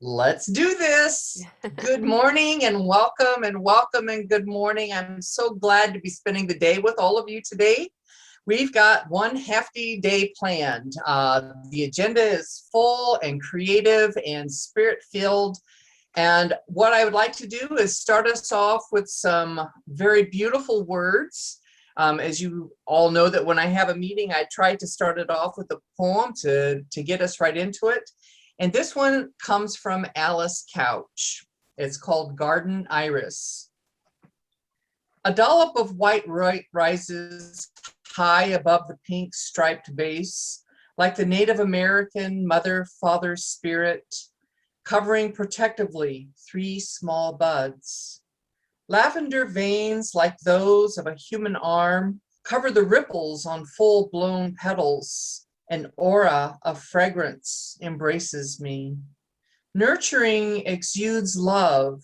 Let's do this. Good morning and welcome and good morning. I'm so glad to be spending the day with all of you today. We've got one hefty day planned. The agenda is full and creative and spirit-filled. And what I would like to do is start us off with some very beautiful words. As you all know, that when I have a meeting, I try to start it off with a poem to get us right into it. And this one comes from Alice Couch. It's called Garden Iris. A dollop of white rises high above the pink striped base, like the Native American mother-father spirit, covering protectively 3 small buds. Lavender veins like those of a human arm cover the ripples on full-blown petals. An aura of fragrance embraces me. Nurturing exudes love,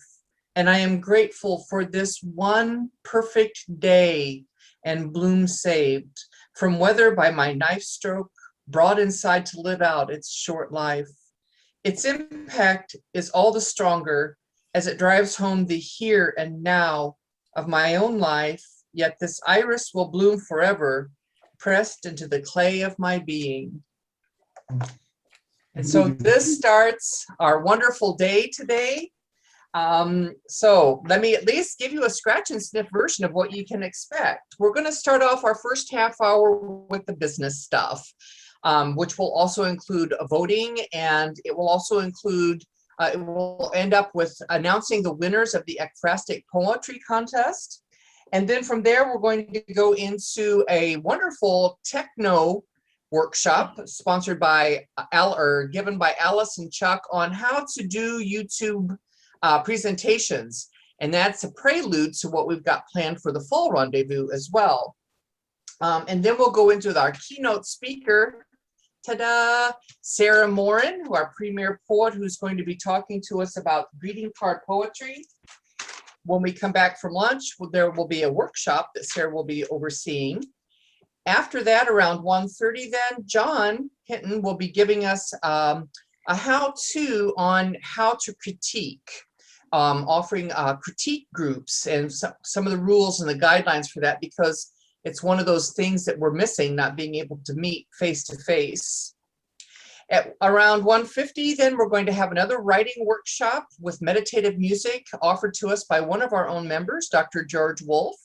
and I am grateful for this one perfect day and bloom saved from weather by my knife stroke, brought inside to live out its short life. Its impact is all the stronger as it drives home the here and now of my own life, yet this iris will bloom forever, pressed into the clay of my being. And so this starts our wonderful day today. So let me at least give you a scratch and sniff version of what you can expect. We're going to start off our first half hour with the business stuff, which will also include voting, and it will also include, it will end up with announcing the winners of the ekphrastic poetry contest. And then from there, we're going to go into a wonderful techno workshop sponsored by given by Alice and Chuck on how to do YouTube presentations. And that's a prelude to what we've got planned for the fall rendezvous as well. And then we'll go into our keynote speaker, ta-da, Sarah Morin, who our premier poet, who's going to be talking to us about greeting card poetry. When we come back from lunch, there will be a workshop that Sarah will be overseeing. After that, around 1:30, then John Hinton will be giving us a how-to on how to critique, offering critique groups and some of the rules and the guidelines for that, because it's one of those things that we're missing, not being able to meet face-to-face. At around 1:50, then we're going to have another writing workshop with meditative music offered to us by one of our own members, Dr. George Wolf.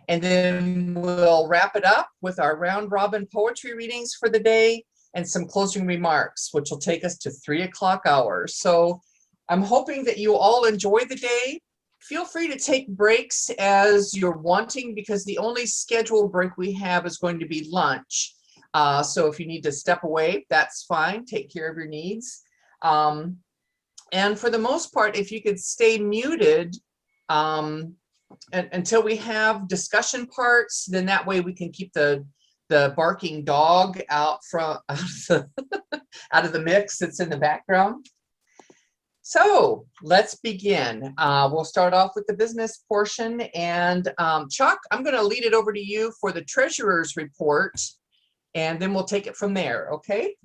And then we'll wrap it up with our round robin poetry readings for the day and some closing remarks, which will take us to 3 o'clock hour. So I'm hoping that you all enjoy the day. Feel free to take breaks as you're wanting, because the only scheduled break we have is going to be lunch. So if you need to step away, that's fine. Take care of your needs. And for the most part, if you could stay muted until we have discussion parts, then that way we can keep the barking dog out of the mix that's in the background. So let's begin. We'll start off with the business portion. And Chuck, I'm going to lead it over to you for the treasurer's report, and then we'll take it from there, okay?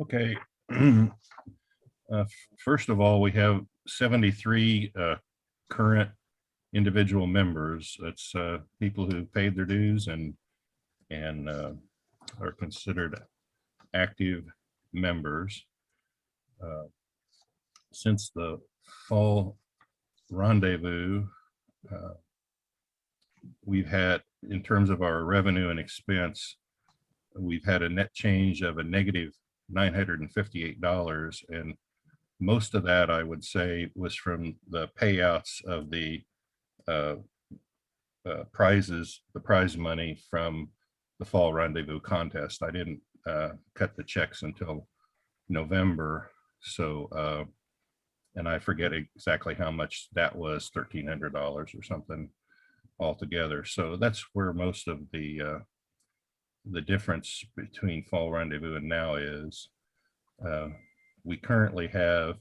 Okay. First of all, we have 73 current individual members. That's people who paid their dues and are considered active members. Since the fall rendezvous, we've had, in terms of our revenue and expense, we've had a net change of a negative $958, and most of that, I would say, was from the payouts of the prizes, the prize money from the fall rendezvous contest. I didn't cut the checks until November, so and I forget exactly how much that was, $1,300 or something altogether. So that's where most of the difference between fall rendezvous and now is. We currently have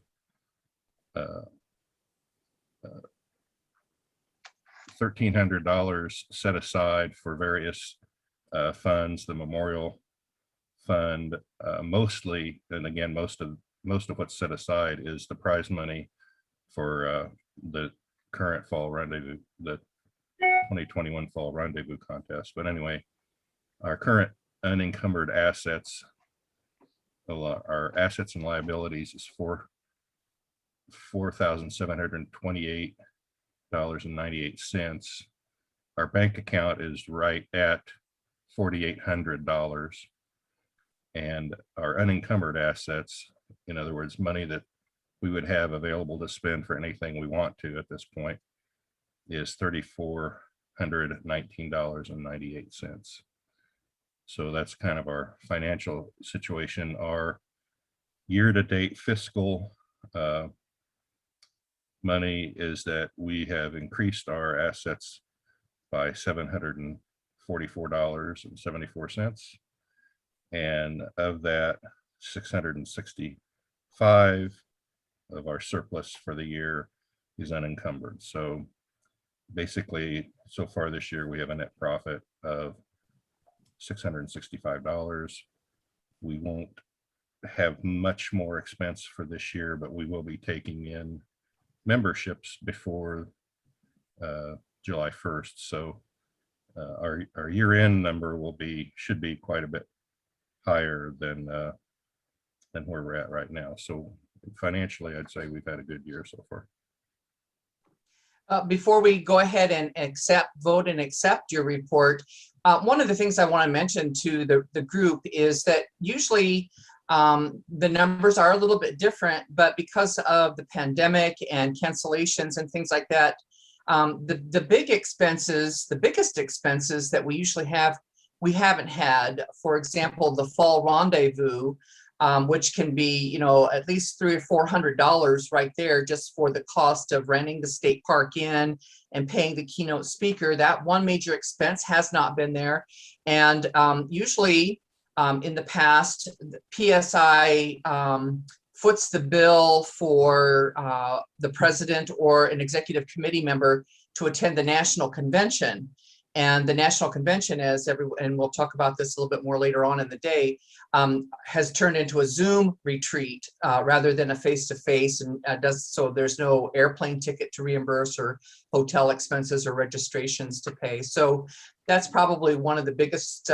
$1,300 set aside for various funds, the memorial fund, mostly, and again, most of most of what's set aside is the prize money for the current fall rendezvous, the 2021 fall rendezvous contest. But anyway, our current unencumbered assets, our assets and liabilities is $4,728.98. Our bank account is right at $4,800, and our unencumbered assets, in other words, money that we would have available to spend for anything we want to at this point, is $3,419.98. So that's kind of our financial situation. Our year-to-date fiscal money is that we have increased our assets by $744.74. And of that, 665 of our surplus for the year is unencumbered. So basically, so far this year, we have a net profit of $665. We won't have much more expense for this year, but we will be taking in memberships before July 1st. So our year-end number should be quite a bit higher than where we're at right now. So financially, I'd say we've had a good year so far. Before we go ahead and vote and accept your report, one of the things I want to mention to the group is that usually the numbers are a little bit different, but because of the pandemic and cancellations and things like that, the biggest expenses that we usually have, we haven't had. For example, the fall rendezvous, which can be, at least $300 or $400 right there just for the cost of renting the state park in and paying the keynote speaker. That one major expense has not been there. And usually in the past, the PSI foots the bill for the president or an executive committee member to attend the national convention. And the national convention, and we'll talk about this a little bit more later on in the day, has turned into a Zoom retreat rather than a face-to-face, and so there's no airplane ticket to reimburse or hotel expenses or registrations to pay. So that's probably one of the biggest,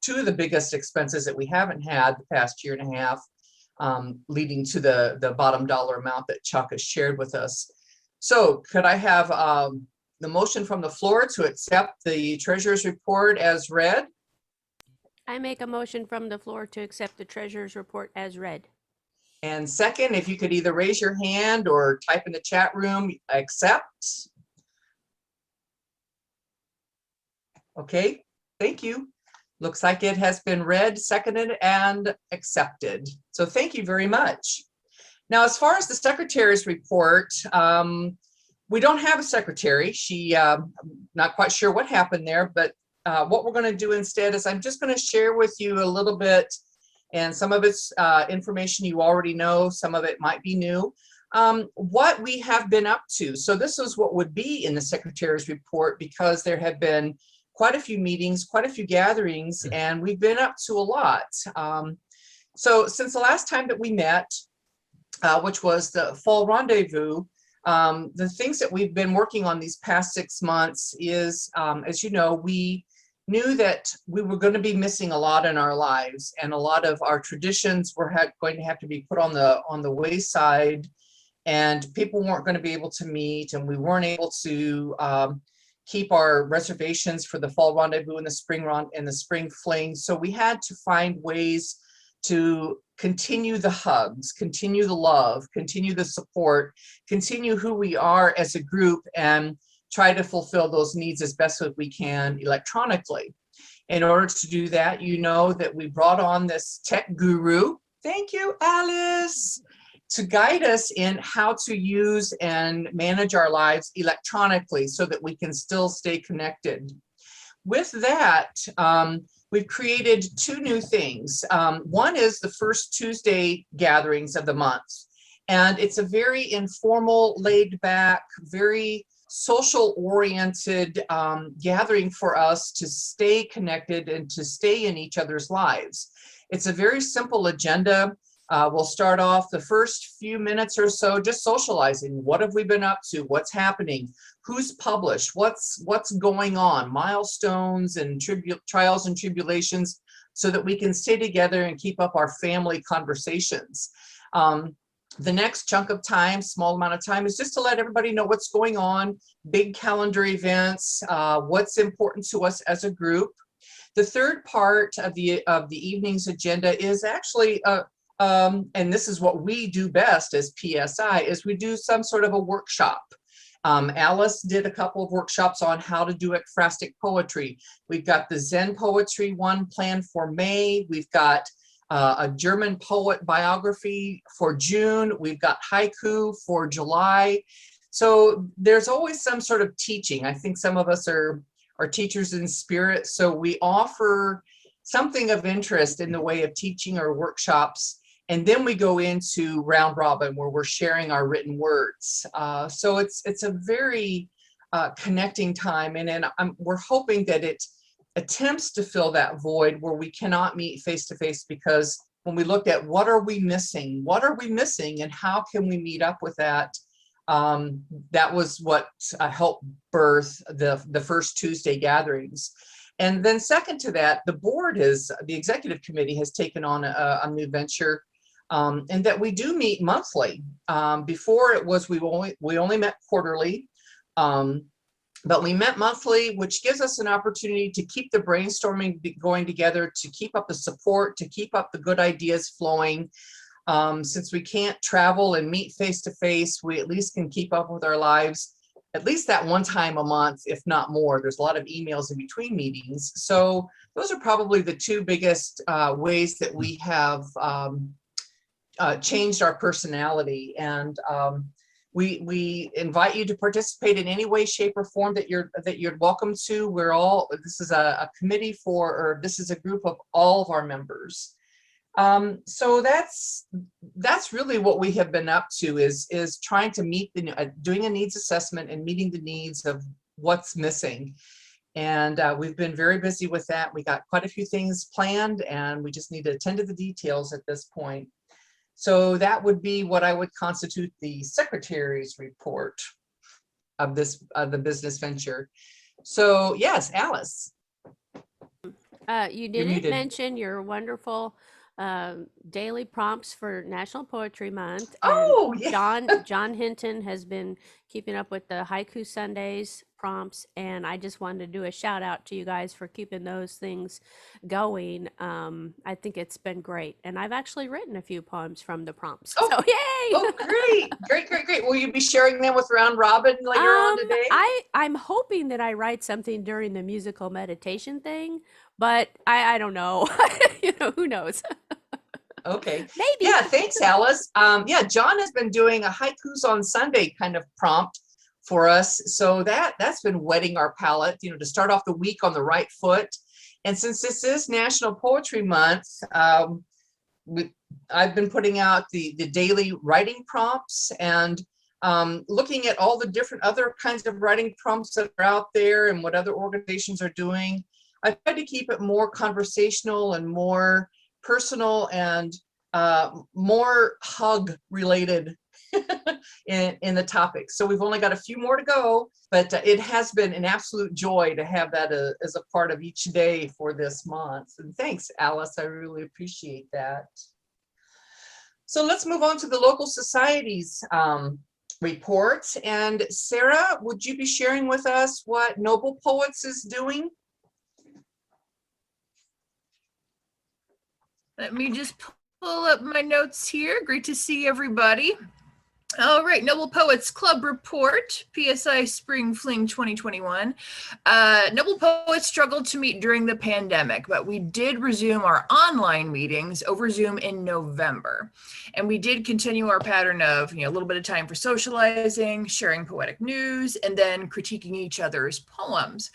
two of the biggest expenses that we haven't had the past year and a half, leading to the bottom dollar amount that Chuck has shared with us. So could I have the motion from the floor to accept the treasurer's report as read? I make a motion from the floor to accept the treasurer's report as read. And second, if you could either raise your hand or type in the chat room, accept. Okay, thank you. Looks like it has been read, seconded, and accepted. So thank you very much. Now, as far as the secretary's report, we don't have a secretary. She, not quite sure what happened there, but what we're going to do instead is I'm just going to share with you a little bit, and some of it's information you already know, some of it might be new, what we have been up to. So this is what would be in the secretary's report, because there have been quite a few meetings, quite a few gatherings, and we've been up to a lot. So since the last time that we met, which was the fall rendezvous, the things that we've been working on these past 6 months is, as you know, we knew that we were going to be missing a lot in our lives, and a lot of our traditions were going to have to be put on the wayside, and people weren't going to be able to meet, and we weren't able to keep our reservations for the fall rendezvous and the spring fling. So we had to find ways to continue the hugs, continue the love, continue the support, continue who we are as a group, and try to fulfill those needs as best as we can electronically. In order to do that, you know that we brought on this tech guru, thank you, Alice, to guide us in how to use and manage our lives electronically so that we can still stay connected. With that, we've created 2 new things. One is the first Tuesday gatherings of the month. And it's a very informal, laid back, very social oriented gathering for us to stay connected and to stay in each other's lives. It's a very simple agenda. We'll start off the first few minutes or so just socializing. What have we been up to? What's happening? Who's published? What's going on? Milestones and trials and tribulations, so that we can stay together and keep up our family conversations. The next chunk of time, small amount of time, is just to let everybody know what's going on, big calendar events, what's important to us as a group. The third part of the evening's agenda is actually, and this is what we do best as PSI, is we do some sort of a workshop. Alice did a couple of workshops on how to do ekphrastic poetry. We've got the Zen poetry one planned for May. We've got a German poet biography for June. We've got haiku for July. So there's always some sort of teaching. I think some of us are teachers in spirit, so we offer something of interest in the way of teaching or workshops, and then we go into round robin where we're sharing our written words. So it's a very connecting time, and we're hoping that it attempts to fill that void where we cannot meet face to face, because when we looked at what are we missing, and how can we meet up with that, that was what helped birth the first Tuesday gatherings. And then second to that, the executive committee has taken on a new venture, and that we do meet monthly. Before it was we only met quarterly. But we met monthly, which gives us an opportunity to keep the brainstorming going together, to keep up the support, to keep up the good ideas flowing. Since we can't travel and meet face to face, we at least can keep up with our lives at least that one time a month, if not more. There's a lot of emails in between meetings. So those are probably the two biggest ways that we have changed our personality. And we invite you to participate in any way, shape, or form that you're welcome to. This is a committee or this is a group of all of our members. So that's really what we have been up to, is trying to meet doing a needs assessment and meeting the needs of what's missing. And we've been very busy with that. We got quite a few things planned, and we just need to attend to the details at this point. So that would be what I would constitute the secretary's report of the business venture. So yes, Alice. You didn't mention your wonderful daily prompts for National Poetry Month. Oh, yeah. John Hinton has been keeping up with the Haiku Sundays prompts, and I just wanted to do a shout out to you guys for keeping those things going. I think it's been great, and I've actually written a few poems from the prompts. Oh, so yay! Oh, great. Will you be sharing them with Round Robin later on today? I'm hoping that I write something during the musical meditation thing, but I don't know. Who knows? Okay. Maybe. Yeah, thanks, Alice. Yeah, John has been doing a haikus on Sunday kind of prompt for us. So that's been whetting our palate, to start off the week on the right foot. And since this is National Poetry Month, I've been putting out the daily writing prompts and looking at all the different other kinds of writing prompts that are out there and what other organizations are doing. I tried to keep it more conversational and more personal and more hug related in the topic. So we've only got a few more to go, but it has been an absolute joy to have that as a part of each day for this month. And thanks, Alice. I really appreciate that. So let's move on to the local societies report. And Sarah, would you be sharing with us what Noble Poets is doing? Let me just pull up my notes here. Great to see everybody. All right, Noble Poets Club Report, PSI Spring Fling 2021. Noble Poets struggled to meet during the pandemic, but we did resume our online meetings over Zoom in November. And we did continue our pattern of, a little bit of time for socializing, sharing poetic news, and then critiquing each other's poems.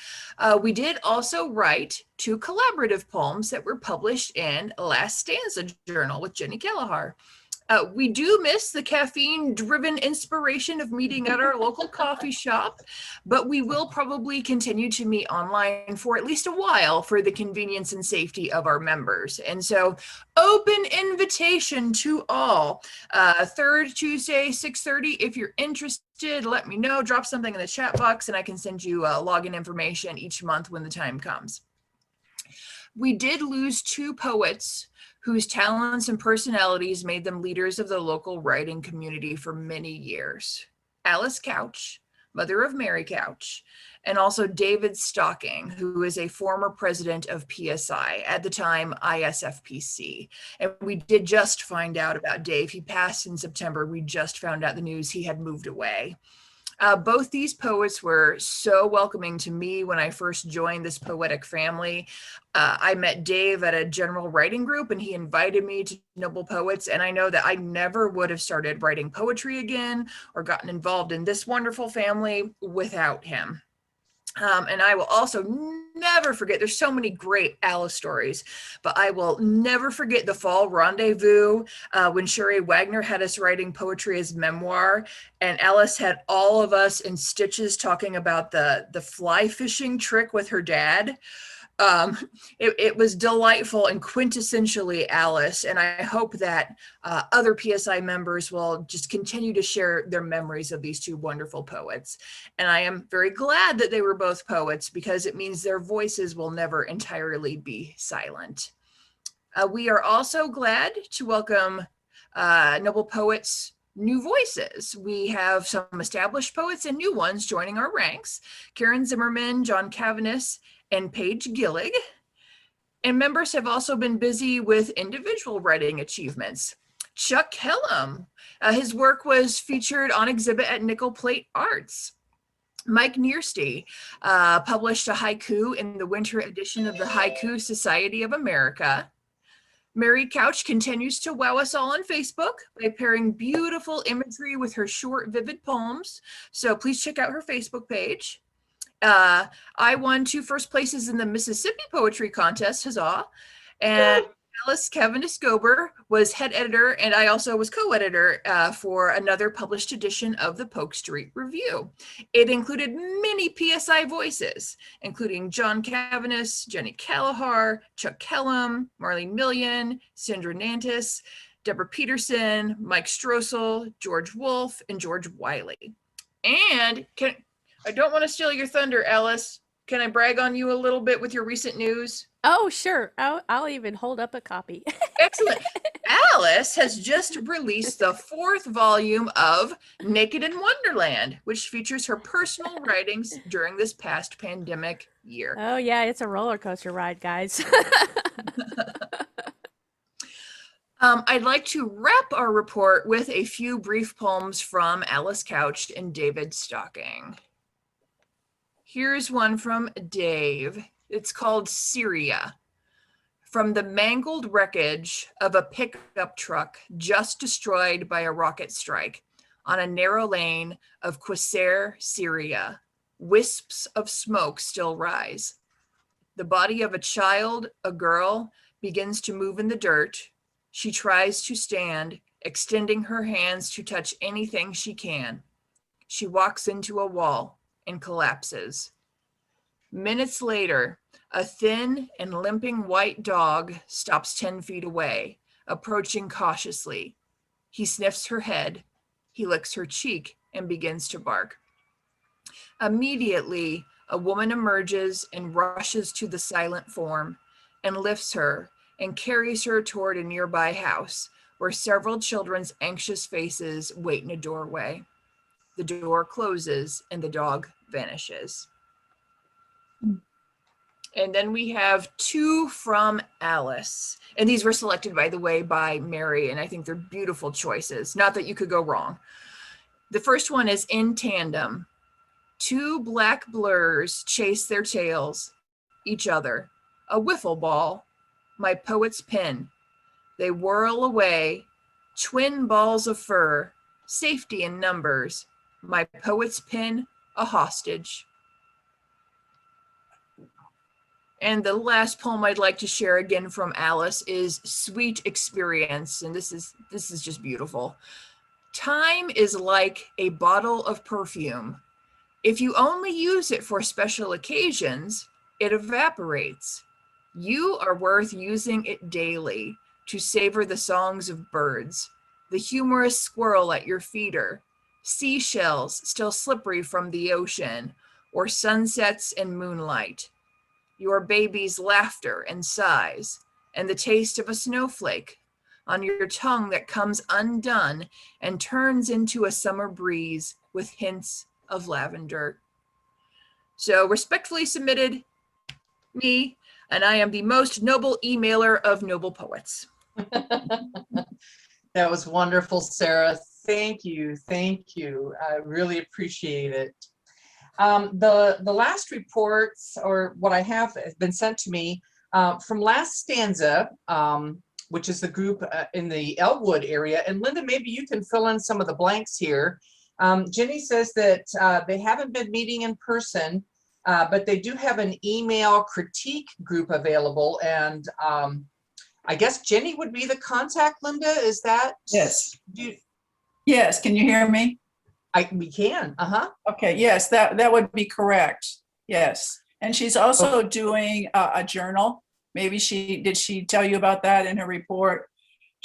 We did also write 2 collaborative poems that were published in Last Stanza Journal with Jenny Kelleher. We do miss the caffeine-driven inspiration of meeting at our local coffee shop, but we will probably continue to meet online for at least a while for the convenience and safety of our members. And so, open invitation to all. Third Tuesday, 6:30. If you're interested, let me know. Drop something in the chat box, and I can send you login information each month when the time comes. We did lose 2 poets whose talents and personalities made them leaders of the local writing community for many years. Alice Couch, mother of Mary Couch, and also David Stocking, who is a former president of PSI, at the time ISFPC. And we did just find out about Dave. He passed in September. We just found out the news he had moved away. Both these poets were so welcoming to me when I first joined this poetic family. I met Dave at a general writing group, and he invited me to Noble Poets. And I know that I never would have started writing poetry again or gotten involved in this wonderful family without him. And I will also never forget, there's so many great Alice stories, but I will never forget the fall rendezvous when Sherry Wagner had us writing poetry as memoir, and Alice had all of us in stitches talking about the fly fishing trick with her dad. It was delightful and quintessentially Alice, and I hope that other PSI members will just continue to share their memories of these 2 wonderful poets. And I am very glad that they were both poets, because it means their voices will never entirely be silent. We are also glad to welcome Noble Poets new voices. We have some established poets and new ones joining our ranks: Karen Zimmerman, John Cavanis, and Paige Gillig. And members have also been busy with individual writing achievements. Chuck Kellum, his work was featured on exhibit at Nickel Plate Arts. Mike Niersty published a haiku in the winter edition of the Haiku Society of America. Mary Couch continues to wow us all on Facebook by pairing beautiful imagery with her short, vivid poems. So please check out her Facebook page. I won 2 first places in the Mississippi Poetry Contest, huzzah. And Alice Cavendish-Gober was head editor, and I also was co-editor for another published edition of the Polk Street Review. It included many PSI voices, including John Cavanis, Jenny Callahar, Chuck Kellum, Marlene Millian, Sandra Nantis, Deborah Peterson, Mike Stroessel, George Wolfe, and George Wiley. And I don't want to steal your thunder, Alice. Can I brag on you a little bit with your recent news? Oh, sure. I'll even hold up a copy. Excellent. Alice has just released the 4th volume of Naked in Wonderland, which features her personal writings during this past pandemic year. Oh, yeah, it's a roller coaster ride, guys. I'd like to wrap our report with a few brief poems from Alice Couch and David Stocking. Here's one from Dave. It's called Syria. From the mangled wreckage of a pickup truck just destroyed by a rocket strike on a narrow lane of Qusair, Syria, wisps of smoke still rise. The body of a child, a girl, begins to move in the dirt. She tries to stand, extending her hands to touch anything she can. She walks into a wall and collapses. Minutes later, a thin and limping white dog stops 10 feet away, approaching cautiously. He sniffs her head, he licks her cheek, and begins to bark. Immediately, a woman emerges and rushes to the silent form and lifts her and carries her toward a nearby house where several children's anxious faces wait in a doorway. The door closes and the dog vanishes. And then we have 2 from Alice. And these were selected, by the way, by Mary, and I think they're beautiful choices. Not that you could go wrong. The first one is In Tandem. 2 black blurs chase their tails, each other. A wiffle ball, my poet's pen. They whirl away, twin balls of fur, safety in numbers. My poet's pen, a hostage. And the last poem I'd like to share again from Alice is Sweet Experience. And this is just beautiful. Time is like a bottle of perfume. If you only use it for special occasions, it evaporates. You are worth using it daily to savor the songs of birds, the humorous squirrel at your feeder, seashells still slippery from the ocean, or sunsets and moonlight. Your baby's laughter and sighs, and the taste of a snowflake on your tongue that comes undone and turns into a summer breeze with hints of lavender. So respectfully submitted, me, and I am the most noble emailer of noble poets. That was wonderful, Sarah. Thank you. Thank you. I really appreciate it. The last reports, or what I have, has been sent to me from Last Stanza, which is the group in the Elwood area. And Linda, maybe you can fill in some of the blanks here. Jenny says that they haven't been meeting in person, but they do have an email critique group available. And I guess Jenny would be the contact, Linda, is that? Yes. Yes, can you hear me? We can, Okay, yes, that would be correct. Yes. And she's also doing a journal. Maybe did she tell you about that in her report?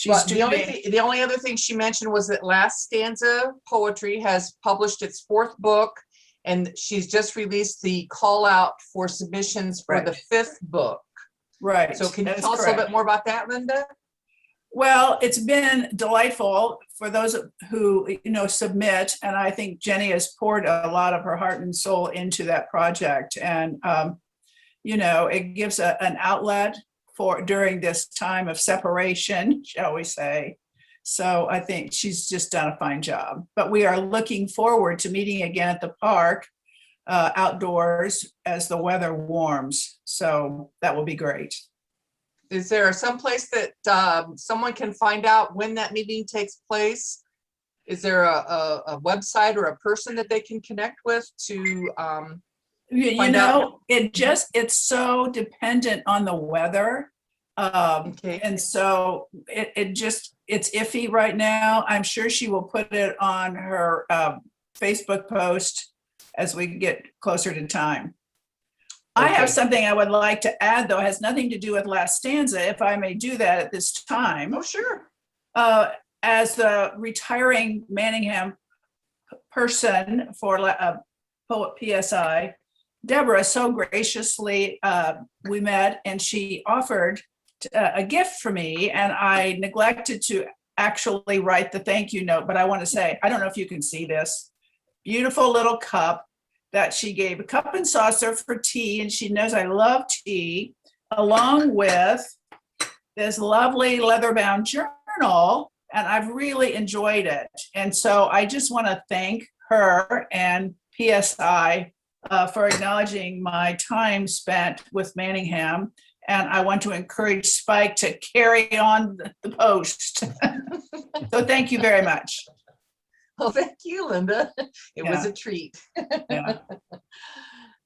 Well, the only other thing she mentioned was that Last Stanza Poetry has published its 4th book, and she's just released the call out for submissions for the 5th book. Right. So can you tell us a little bit more about that, Linda? Well, it's been delightful for those who, submit. And I think Jenny has poured a lot of her heart and soul into that project. And, it gives an outlet during this time of separation, shall we say. So I think she's just done a fine job. But we are looking forward to meeting again at the park outdoors as the weather warms. So that will be great. Is there some place that someone can find out when that meeting takes place? Is there a website or a person that they can connect with to find out? It's so dependent on the weather. Okay. And so it's iffy right now. I'm sure she will put it on her Facebook post as we get closer to time. I have something I would like to add, though. It has nothing to do with Last Stanza, if I may do that at this time. Oh, sure. As the retiring Manningham person for Poet PSI, Deborah so graciously, we met, and she offered a gift for me, and I neglected to actually write the thank you note, but I want to say, I don't know if you can see this beautiful little cup that she gave, a cup and saucer for tea, and she knows I love tea, along with this lovely leather-bound journal, and I've really enjoyed it. And so I just want to thank her and PSI for acknowledging my time spent with Manningham, and I want to encourage Spike to carry on the post. So thank you very much. Well, thank you, Linda. It was a treat. Yeah.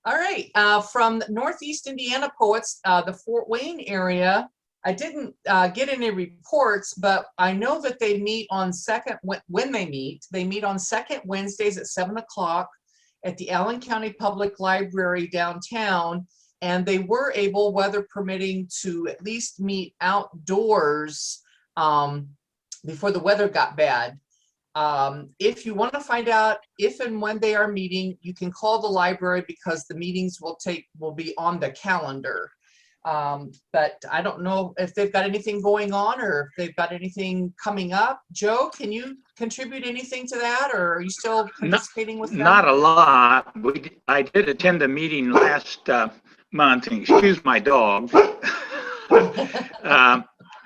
All right, from Northeast Indiana Poets, the Fort Wayne area, I didn't get any reports, but I know that they meet on when they meet on second Wednesdays at 7 o'clock at the Allen County Public Library downtown. And they were able, weather permitting, to at least meet outdoors before the weather got bad. If you want to find out if and when they are meeting, you can call the library because the meetings will be on the calendar. But I don't know if they've got anything going on or if they've got anything coming up. Joe, can you contribute anything to that, or are you still participating with them? Not a lot. I did attend a meeting last month, and excuse my dog.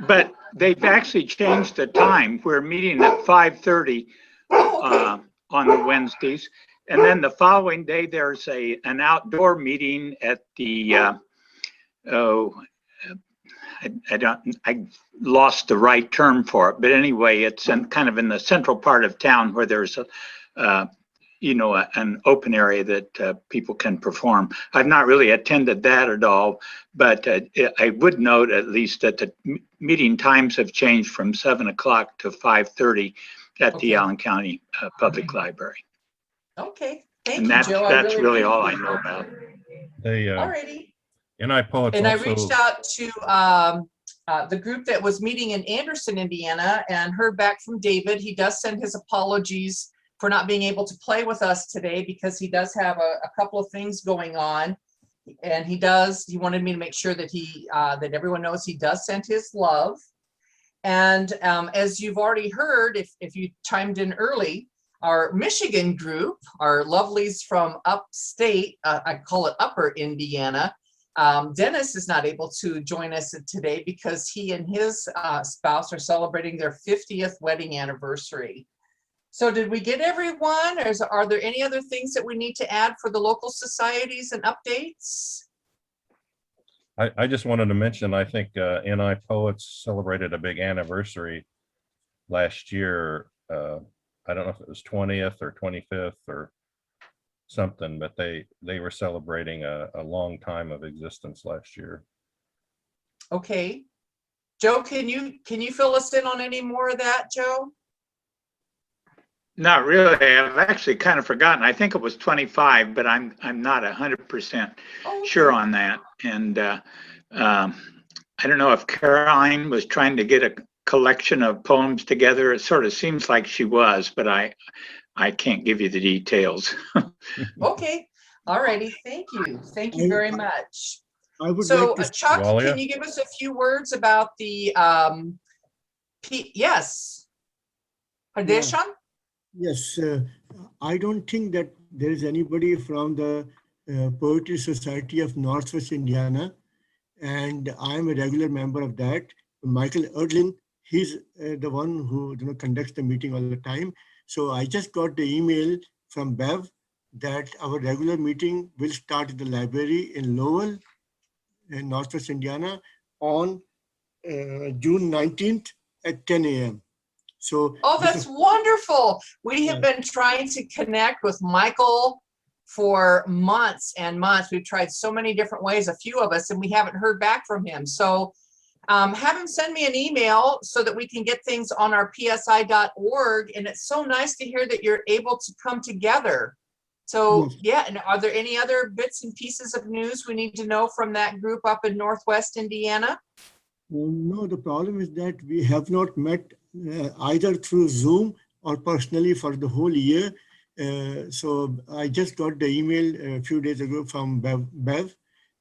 But they've actually changed the time. We're meeting at 5:30 on the Wednesdays. And then the following day, there's an outdoor meeting at the, I lost the right term for it. But anyway, it's kind of in the central part of town where there's an open area that people can perform. I've not really attended that at all, but I would note at least that the meeting times have changed from 7 o'clock to 5:30 at the Okay. Allen County Public Library. Okay, thank And you, Joe. that's really all I appreciate know it. about. They, Alrighty. NI Poets And I also, reached out to the group that was meeting in Anderson, Indiana, and heard back from David. He does send his apologies for not being able to play with us today because he does have a couple of things going on. And he wanted me to make sure that that everyone knows he does send his love. And as you've already heard, if you chimed in early, our Michigan group, our lovelies from upstate, I call it Upper Indiana, Dennis is not able to join us today because he and his spouse are celebrating their 50th wedding anniversary. So did we get everyone, or are there any other things that we need to add for the local societies and updates? I just wanted to mention, I think NI Poets celebrated a big anniversary last year. I don't know if it was 20th or 25th or something, but they were celebrating a long time of existence last year. Okay. Joe, can you fill us in on any more of that, Joe? Not really. I've actually kind of forgotten. I think it was 25, but I'm not 100% sure on that. And I don't know if Caroline was trying to get a collection of poems together. It sort of seems like she was, but I can't give you the details. Okay. All righty. Thank you. Thank you very much. I would So like to, Chuck, Walia? can you give us a few words about the yes. Hardeshan? yes, I don't think that there is anybody from the Poetry Society of Northwest Indiana, and I'm a regular member of that. Michael Erdlin, he's the one who conducts the meeting all the time. So I just got the email from Bev that our regular meeting will start at the library in Lowell, in Northwest Indiana, on June 19th at 10 a.m. So, Oh, that's wonderful. We have been trying to connect with Michael for months and months. We've tried so many different ways, a few of us, and we haven't heard back from him. So have him send me an email so that we can get things on our psi.org. And it's so nice to hear that you're able to come together. So yeah, and are there any other bits and pieces of news we need to know from that group up in Northwest Indiana? no, the problem is that we have not met either through Zoom or personally for the whole year. So I just got the email a few days ago from Bev,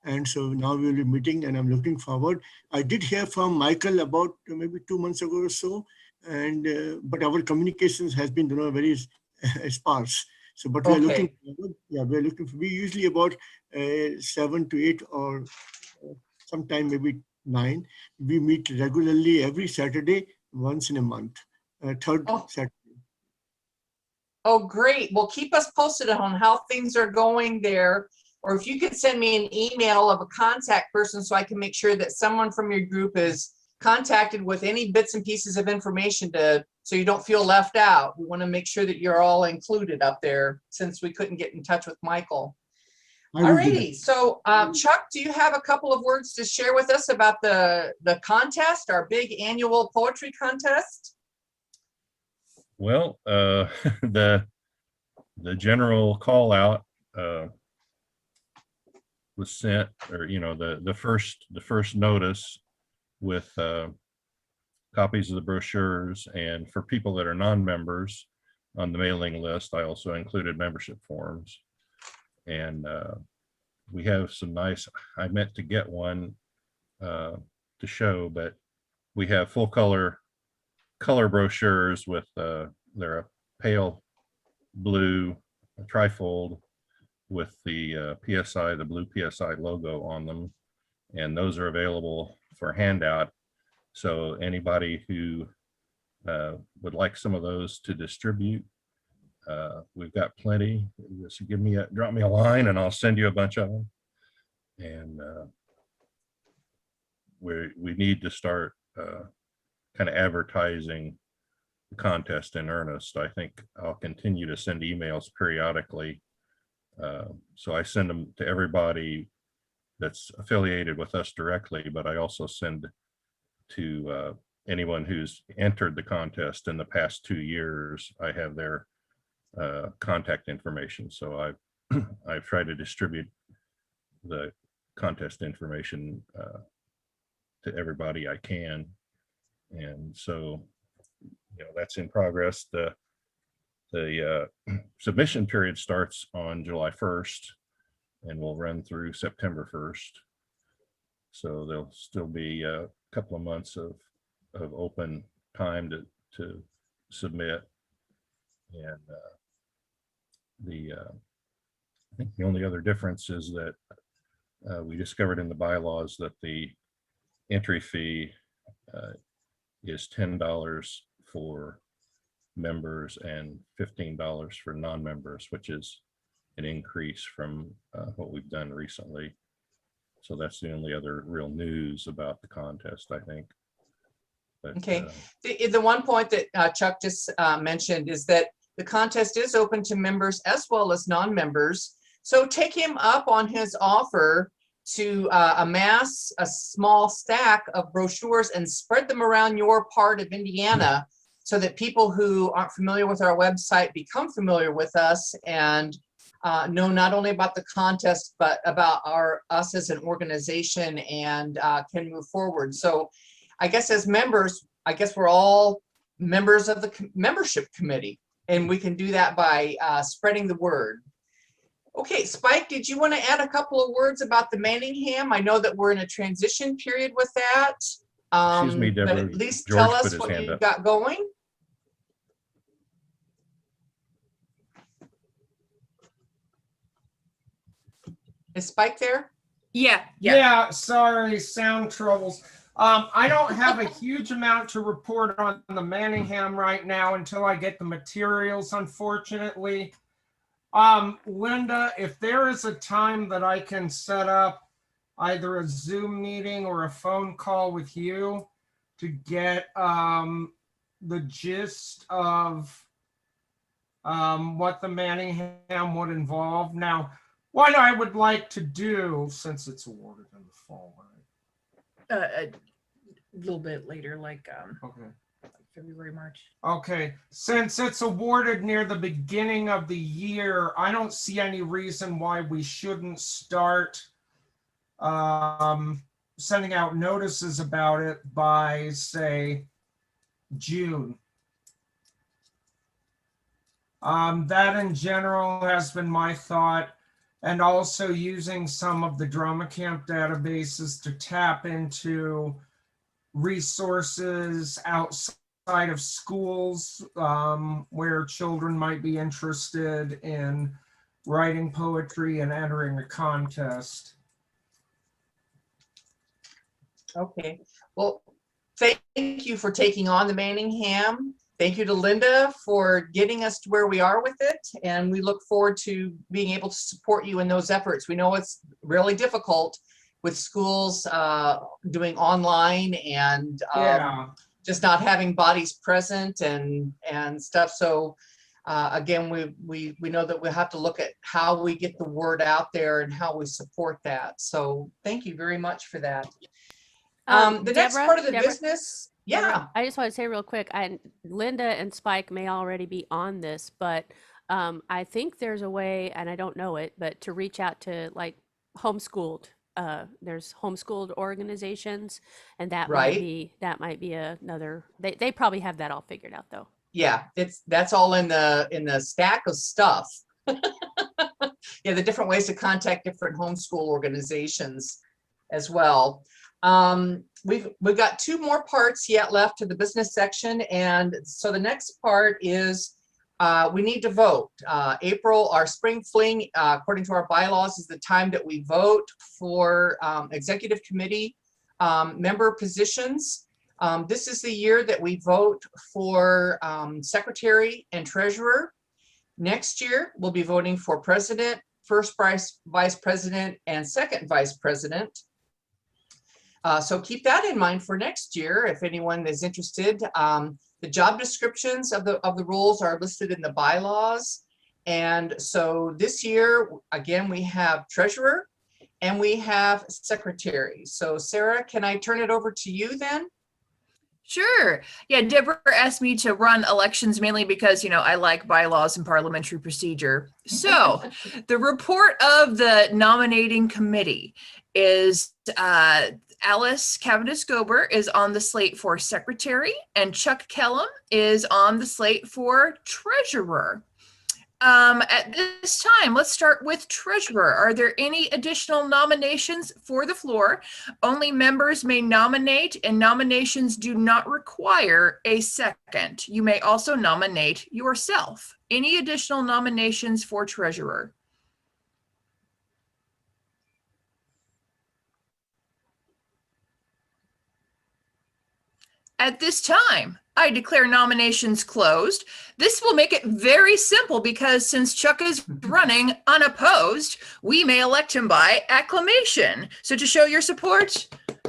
and so now we'll be meeting, and I'm looking forward. I did hear from Michael about maybe 2 months ago or so, and but our communications has been very sparse. So, but we are looking forward. Yeah, we're looking for. We usually about 7 to 8 or sometime maybe 9. We meet regularly every Saturday, once in a month, third Saturday. Oh, great. Well, keep us posted on how things are going there. Or if you could send me an email of a contact person so I can make sure that someone from your group is contacted with any bits and pieces of information so you don't feel left out. We want to make sure that you're all included up there since we couldn't get in touch with Michael. All righty. So Chuck, do you have a couple of words to share with us about the contest, our big annual poetry contest? Well, the general call out was sent, or the first notice with copies of the brochures, and for people that are non-members on the mailing list, I also included membership forms. And we have some nice, I meant to get one to show, but we have full color brochures with they're a pale blue trifold with the PSI, the blue PSI logo on them, and those are available for handout. So anybody who would like some of those to distribute, we've got plenty. Just drop me a line and I'll send you a bunch of them. And we need to start kind of advertising the contest in earnest. I think I'll continue to send emails periodically. So I send them to everybody that's affiliated with us directly, but I also send to anyone who's entered the contest in the past 2 years. I have their contact information. So I've tried to distribute the contest information to everybody I can. And so, that's in progress. The submission period starts on July 1st and will run through September 1st. So there'll still be a couple of months of open time to submit. And I think the only other difference is that we discovered in the bylaws that the entry fee is $10 for members and $15 for non-members, which is an increase from what we've done recently. So that's the only other real news about the contest, I think. But, Okay. The one point that Chuck just mentioned is that the contest is open to members as well as non-members. So take him up on his offer to amass a small stack of brochures and spread them around your part of Indiana so that people who aren't familiar with our website become familiar with us and know not only about the contest, but about us as an organization and can move forward. So I guess as members, I guess we're all members of the membership committee, and we can do that by spreading the word. Okay, Spike, did you want to add a couple of words about the Manningham? I know that we're in a transition period with that. Excuse me, Deborah. But at least George tell put us his what hand you've up. got going. Is Spike there? Yeah. Yeah, sorry, sound troubles. I don't have a huge amount to report on the Manningham right now until I get the materials, unfortunately. Linda, if there is a time that I can set up either a Zoom meeting or a phone call with you to get the gist of what the Manningham would involve. Now, what I would like to do, since it's awarded in the fall, right? A little bit later, like Okay. February, March. Okay, since it's awarded near the beginning of the year, I don't see any reason why we shouldn't start sending out notices about it by, say, June. That in general has been my thought, and also using some of the drama camp databases to tap into resources outside of schools where children might be interested in writing poetry and entering a contest. Okay, well, thank you for taking on the Manningham. Thank you to Linda for getting us to where we are with it. And we look forward to being able to support you in those efforts. We know it's really difficult with schools doing online and just not having bodies present and stuff. So again, we know that we have to look at how we get the word out there and how we support that. So thank you very much for that. The next part of the business. Yeah. I just want to say real quick, Linda and Spike may already be on this, but I think there's a way, and I don't know it, but to reach out to like homeschooled. There's homeschooled organizations, and that might be another. They probably have that all figured out though. Yeah, that's all in the stack of stuff. Yeah, the different ways to contact different homeschool organizations as well. We've got two more parts yet left to the business section, and so the next part is we need to vote. April, our spring fling, according to our bylaws, is the time that we vote for executive committee member positions. This is the year that we vote for secretary and treasurer. Next year, we'll be voting for president, first vice president, and second vice president. So keep that in mind for next year if anyone is interested. The job descriptions of the roles are listed in the bylaws. And so this year, again, we have treasurer and we have secretary. So Sarah, can I turn it over to you then? Sure. Yeah, Deborah asked me to run elections mainly because, I like bylaws and parliamentary procedure. So the report of the nominating committee is Alice Cavendish-Gober is on the slate for secretary, and Chuck Kellum is on the slate for treasurer. At this time, let's start with treasurer. Are there any additional nominations for the floor? Only members may nominate, and nominations do not require a second. You may also nominate yourself. Any additional nominations for treasurer? At this time, I declare nominations closed. This will make it very simple because since Chuck is running unopposed, we may elect him by acclamation. So to show your support,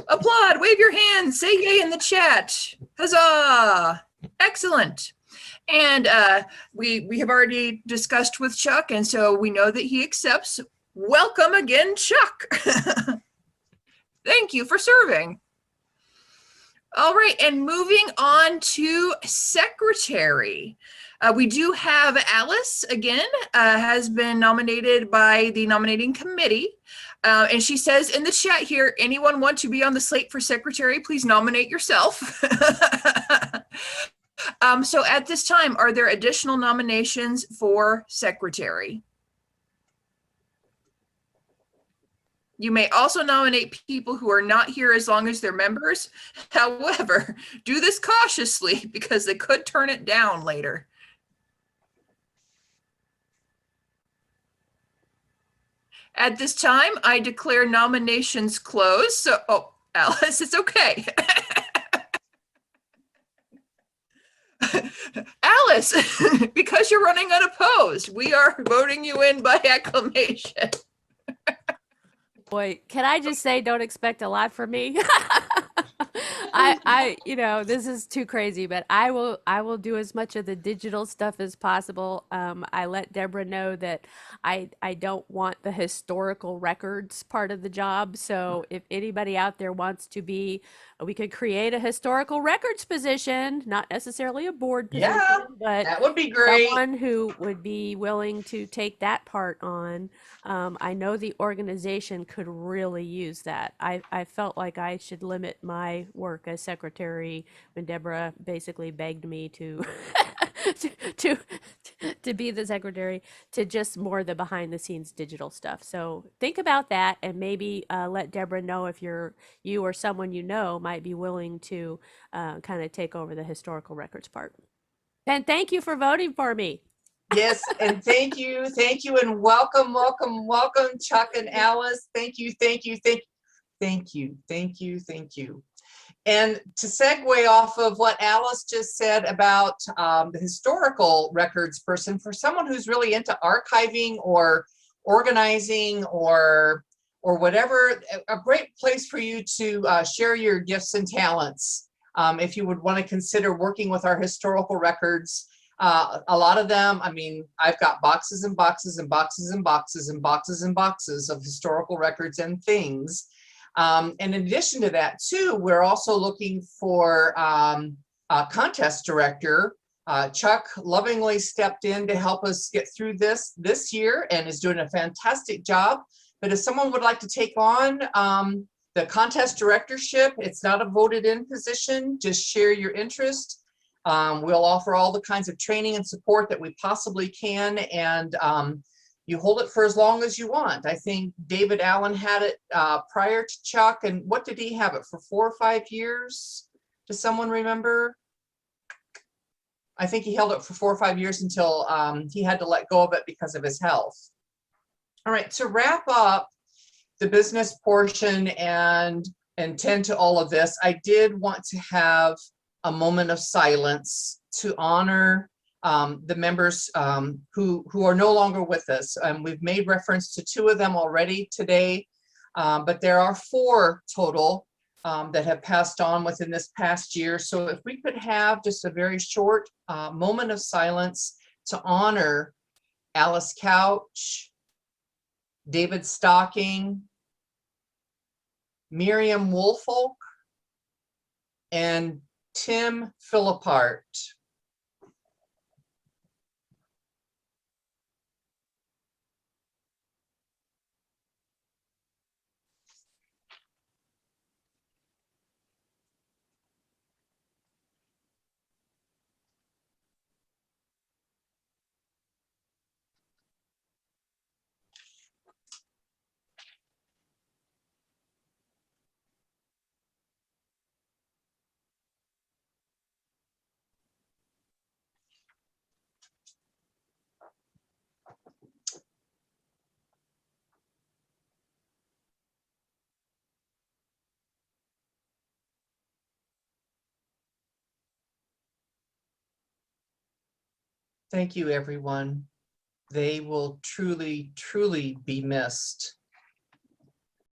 applaud, wave your hands, say yay in the chat. Huzzah! Excellent. And we have already discussed with Chuck, and so we know that he accepts. Welcome again, Chuck. Thank you for serving. All right, and moving on to secretary. We do have Alice, again, has been nominated by the nominating committee. And she says in the chat here, anyone want to be on the slate for secretary, please nominate yourself. So at this time, are there additional nominations for secretary? You may also nominate people who are not here as long as they're members. However, do this cautiously because they could turn it down later. At this time, I declare nominations closed. So, oh, Alice, it's okay. Alice, because you're running unopposed, we are voting you in by acclamation. Boy, can I just say, don't expect a lot from me. This is too crazy, but I will do as much of the digital stuff as possible. I let Deborah know that I don't want the historical records part of the job. So if anybody out there wants to be, we could create a historical records position, not necessarily a board position, Yeah, but that would be great. someone who would be willing to take that part on. I know the organization could really use that. I felt like I should limit my work as secretary when Deborah basically begged me to to be the secretary, to just more the behind the scenes digital stuff. So think about that, and maybe let Deborah know if you or someone you know might be willing to kind of take over the historical records part. And thank you for voting for me. Yes, and thank you, and welcome, Chuck and Alice. Thank you. And to segue off of what Alice just said about the historical records person, for someone who's really into archiving or organizing or whatever, a great place for you to share your gifts and talents. If you would want to consider working with our historical records. A lot of them, I mean, I've got boxes and boxes and boxes and boxes and boxes and boxes of historical records and things. And in addition to that, too, we're also looking for a contest director. Chuck lovingly stepped in to help us get through this year and is doing a fantastic job. But if someone would like to take on the contest directorship, it's not a voted in position, just share your interest. We'll offer all the kinds of training and support that we possibly can, and you hold it for as long as you want. I think David Allen had it prior to Chuck, and what did he have it for, 4 or 5 years? Does someone remember? I think he held it for 4 or 5 years until he had to let go of it because of his health. All right, to wrap up the business portion and tend to all of this, I did want to have a moment of silence to honor the members who are no longer with us. We've made reference to 2 of them already today, but there are 4 total. that have passed on within this past year. So if we could have just a very short moment of silence to honor Alice Couch, David Stocking, Miriam Woolfolk, and Tim Philippart. Thank you, everyone. They will truly, truly be missed.